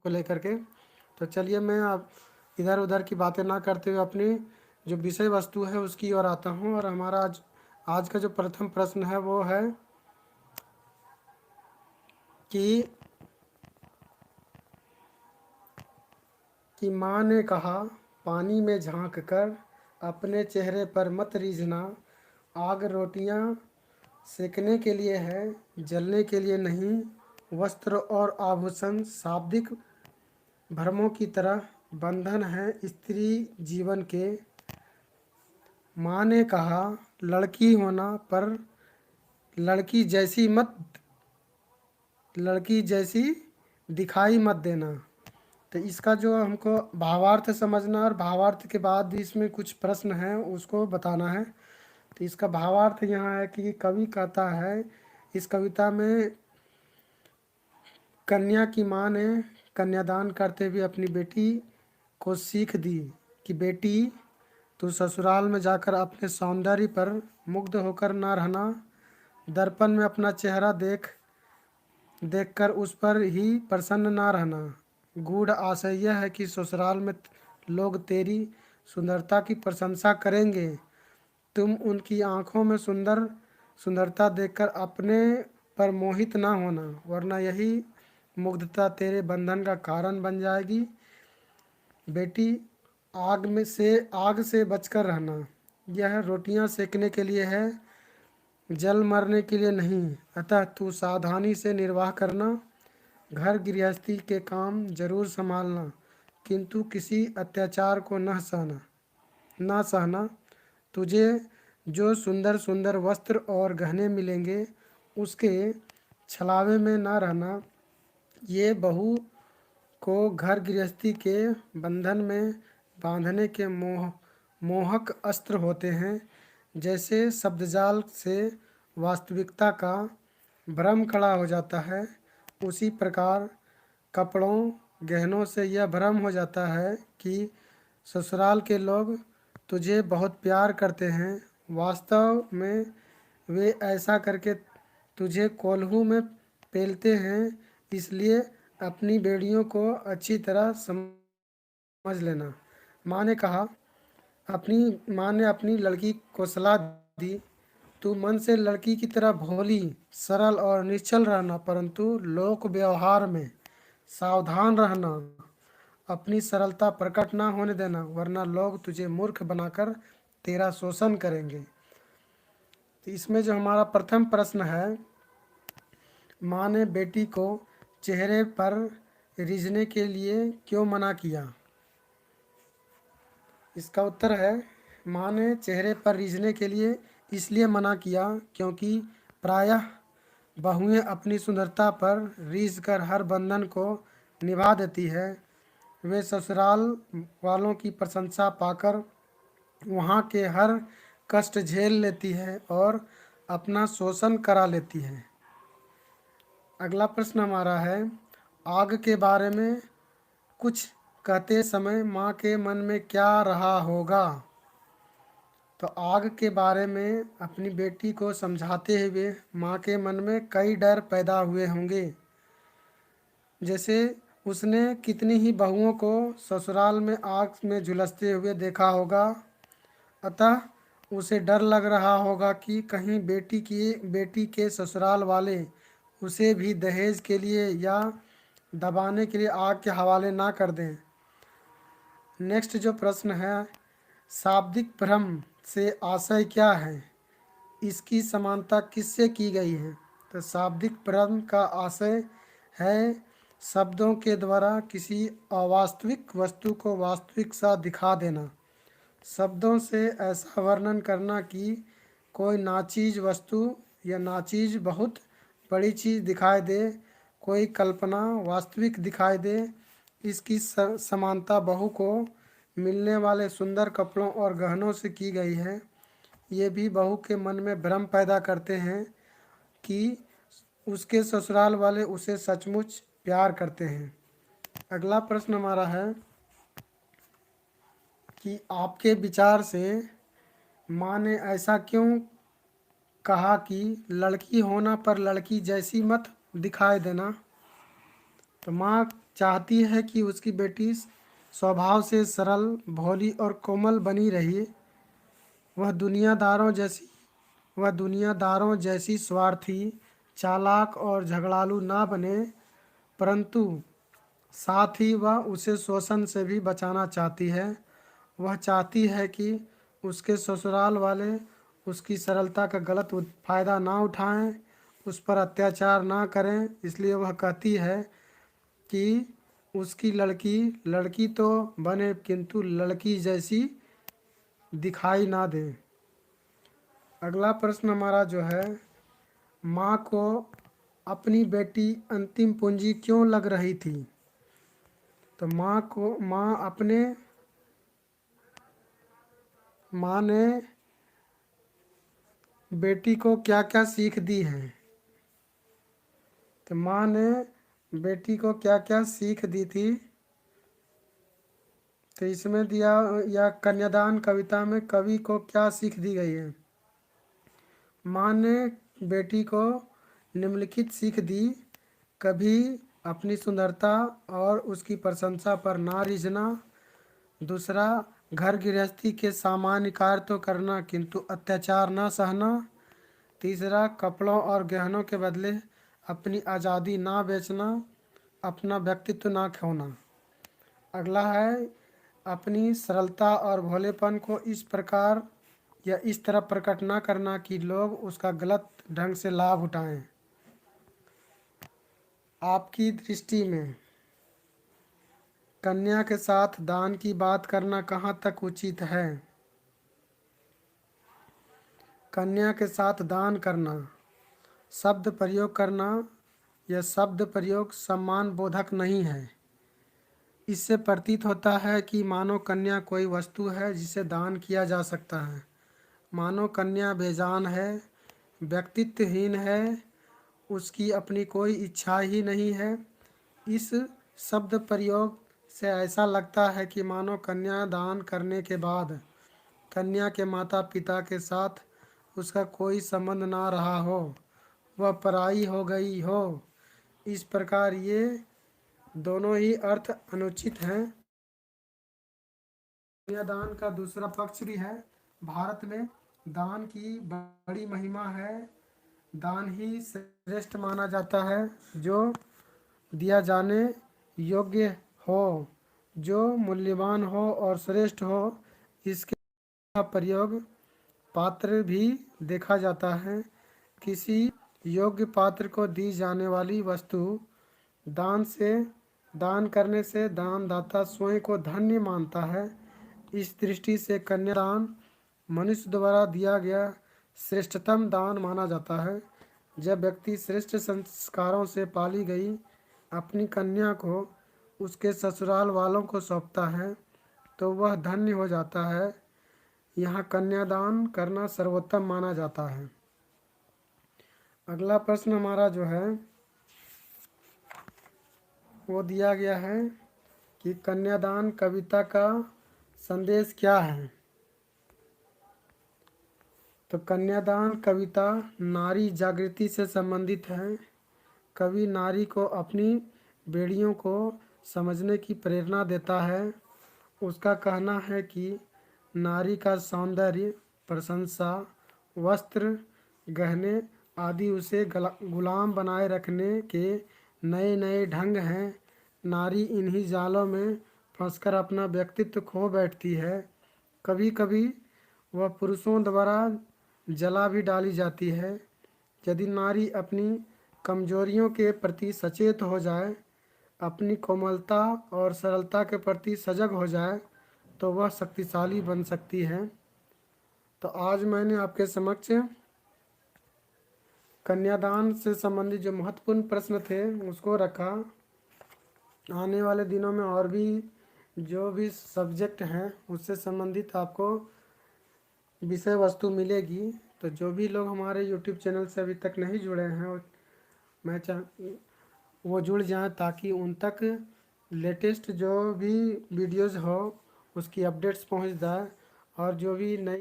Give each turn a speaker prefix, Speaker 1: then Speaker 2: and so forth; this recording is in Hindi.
Speaker 1: को लेकर के। तो चलिए मैं अब इधर उधर की बातें ना करते हुए अपनी जो विषय वस्तु है उसकी ओर आता हूँ। और हमारा आज का जो प्रथम प्रश्न है वो है कि माँ ने कहा, पानी में झांक कर अपने चेहरे पर मत रीझना। आग रोटियां सेकने के लिए है, जलने के लिए नहीं। वस्त्र और आभूषण शाब्दिक भ्रमों की तरह बंधन है स्त्री जीवन के। माँ ने कहा, लड़की होना पर लड़की जैसी मत लड़की जैसी दिखाई मत देना। तो इसका जो हमको भावार्थ समझना और भावार्थ के बाद इसमें कुछ प्रश्न हैं उसको बताना है। तो इसका भावार्थ यहाँ है कि कवि कहता है इस कविता में, कन्या की माँ ने कन्यादान करते हुए अपनी बेटी को सीख दी कि बेटी, तू ससुराल में जाकर अपने सौंदर्य पर मुग्ध होकर ना रहना। दर्पण में अपना चेहरा देखकर उस पर ही प्रसन्न ना रहना। गूढ़ आशय यह है कि ससुराल में लोग तेरी सुंदरता की प्रशंसा करेंगे। तुम उनकी आंखों में सुंदरता देखकर अपने पर मोहित ना होना, वरना यही मुग्धता तेरे बंधन का कारण बन जाएगी। बेटी, आग से बचकर रहना। यह रोटियां सेकने के लिए है, जल मरने के लिए नहीं। अतः तू सावधानी से निर्वाह करना। घर गृहस्थी के काम जरूर संभालना, किंतु किसी अत्याचार को न सहना। तुझे जो सुंदर सुंदर वस्त्र और गहने मिलेंगे उसके छलावे में न रहना। ये बहू को घर गृहस्थी के बंधन में बांधने के मोहक अस्त्र होते हैं। जैसे शब्दजाल से वास्तविकता का भ्रम खड़ा हो जाता है, उसी प्रकार कपड़ों गहनों से यह भ्रम हो जाता है कि ससुराल के लोग तुझे बहुत प्यार करते हैं। वास्तव में वे ऐसा करके तुझे कोल्हू में पेलते हैं। इसलिए अपनी बेड़ियों को अच्छी तरह समझ लेना। माँ ने कहा, माँ ने अपनी लड़की को सलाह दी, तू मन से लड़की की तरह भोली, सरल और निश्चल रहना, परंतु लोक व्यवहार में सावधान रहना। अपनी सरलता प्रकट ना होने देना, वरना लोग तुझे मूर्ख बनाकर तेरा शोषण करेंगे। तो इसमें जो हमारा प्रथम प्रश्न है, माँ ने बेटी को चेहरे पर रीझने के लिए क्यों मना किया? इसका उत्तर है, माँ ने चेहरे पर रीझने के लिए इसलिए मना किया क्योंकि प्रायः बहुएं अपनी सुंदरता पर रीझ कर हर बंधन को निभा देती है। वे ससुराल वालों की प्रशंसा पाकर वहाँ के हर कष्ट झेल लेती है और अपना शोषण करा लेती है। अगला प्रश्न हमारा है, आग के बारे में कुछ कहते समय माँ के मन में क्या रहा होगा? तो आग के बारे में अपनी बेटी को समझाते हुए माँ के मन में कई डर पैदा हुए होंगे। जैसे उसने कितनी ही बहुओं को ससुराल में आग में झुलसते हुए देखा होगा। अतः उसे डर लग रहा होगा कि कहीं बेटी के ससुराल वाले उसे भी दहेज के लिए या दबाने के लिए आग के हवाले ना कर दें। नेक्स्ट जो प्रश्न है, शाब्दिक भ्रम से आशय क्या है? इसकी समानता किससे की गई है? तो शाब्दिक भ्रम का आशय है शब्दों के द्वारा किसी अवास्तविक वस्तु को वास्तविक सा दिखा देना। शब्दों से ऐसा वर्णन करना कि कोई नाचीज वस्तु या नाचीज बहुत बड़ी चीज़ दिखाई दे, कोई कल्पना वास्तविक दिखाई दे। इसकी समानता बहू को मिलने वाले सुंदर कपड़ों और गहनों से की गई है। ये भी बहू के मन में भ्रम पैदा करते हैं कि उसके ससुराल वाले उसे सचमुच प्यार करते हैं। अगला प्रश्न हमारा है कि आपके विचार से माँ ने ऐसा क्यों कहा कि लड़की होना पर लड़की जैसी मत दिखाई देना? तो माँ चाहती है कि उसकी बेटी स्वभाव से सरल, भोली और कोमल बनी रही। वह दुनियादारों जैसी वह दुनियादारों जैसी स्वार्थी, चालाक और झगड़ालू ना बने, परंतु साथ ही वह उसे शोषण से भी बचाना चाहती है। वह चाहती है कि उसके ससुराल वाले उसकी सरलता का गलत फायदा ना उठाएं, उस पर अत्याचार ना करें। इसलिए वह कहती है कि उसकी लड़की लड़की तो बने किंतु लड़की जैसी दिखाई ना दे। अगला प्रश्न हमारा जो है, माँ को अपनी बेटी अंतिम पूंजी क्यों लग रही थी? तो माँ ने बेटी को क्या क्या सीख दी है? तो माँ ने बेटी को क्या क्या सीख दी थी? तो इसमें दिया, या कन्यादान कविता में कवि को क्या सीख दी गई है? माँ ने बेटी को निम्नलिखित सीख दी। कभी अपनी सुंदरता और उसकी प्रशंसा पर ना रिझना। दूसरा, घर गृहस्थी के सामान्य कार्य तो करना किंतु अत्याचार ना सहना। तीसरा, कपड़ों और गहनों के बदले अपनी आज़ादी ना बेचना, अपना व्यक्तित्व ना खोना। अगला है, अपनी सरलता और भोलेपन को इस प्रकार या इस तरह प्रकट ना करना कि लोग उसका गलत ढंग से लाभ उठाएं। आपकी दृष्टि में कन्या के साथ दान की बात करना कहाँ तक उचित है? कन्या के साथ दान करना, शब्द प्रयोग करना, यह शब्द प्रयोग सम्मान बोधक नहीं है। इससे प्रतीत होता है कि मानो कन्या कोई वस्तु है जिसे दान किया जा सकता है। मानो कन्या बेजान है, व्यक्तित्वहीन है, उसकी अपनी कोई इच्छा ही नहीं है। इस शब्द प्रयोग से ऐसा लगता है कि मानो कन्या दान करने के बाद कन्या के माता पिता के साथ उसका कोई संबंध ना रहा हो, वह पराई हो गई हो। इस प्रकार ये दोनों ही अर्थ अनुचित हैं। कन्यादान का दूसरा पक्ष भी है। भारत में दान की बड़ी महिमा है। दान ही श्रेष्ठ माना जाता है जो दिया जाने योग्य हो, जो मूल्यवान हो और श्रेष्ठ हो। इसके प्रयोग पात्र भी देखा जाता है। किसी योग्य पात्र को दी जाने वाली वस्तु दान करने से दानदाता स्वयं को धन्य मानता है। इस दृष्टि से कन्यादान मनुष्य द्वारा दिया गया श्रेष्ठतम दान माना जाता है। जब व्यक्ति श्रेष्ठ संस्कारों से पाली गई अपनी कन्या को उसके ससुराल वालों को सौंपता है तो वह धन्य हो जाता है। यहाँ कन्यादान करना सर्वोत्तम माना जाता है। अगला प्रश्न हमारा जो है वो दिया गया है कि कन्यादान कविता का संदेश क्या है? तो कन्यादान कविता नारी जागृति से संबंधित है। कवि नारी को अपनी बेड़ियों को समझने की प्रेरणा देता है। उसका कहना है कि नारी का सौंदर्य, प्रशंसा, वस्त्र, गहने आदि उसे गुलाम बनाए रखने के नए नए ढंग हैं। नारी इन्हीं जालों में फंसकर अपना व्यक्तित्व खो बैठती है। कभी कभी वह पुरुषों द्वारा जला भी डाली जाती है। यदि नारी अपनी कमजोरियों के प्रति सचेत हो जाए, अपनी कोमलता और सरलता के प्रति सजग हो जाए तो वह शक्तिशाली बन सकती है। तो आज मैंने आपके समक्ष कन्यादान से संबंधित जो महत्वपूर्ण प्रश्न थे उसको रखा। आने वाले दिनों में और भी जो भी सब्जेक्ट हैं उससे संबंधित आपको विषय वस्तु मिलेगी। तो जो भी लोग हमारे यूट्यूब चैनल से अभी तक नहीं जुड़े हैं वो जुड़ जाएं ताकि उन तक लेटेस्ट जो भी वीडियोज़ हो उसकी अपडेट्स पहुंच जाए और जो भी नई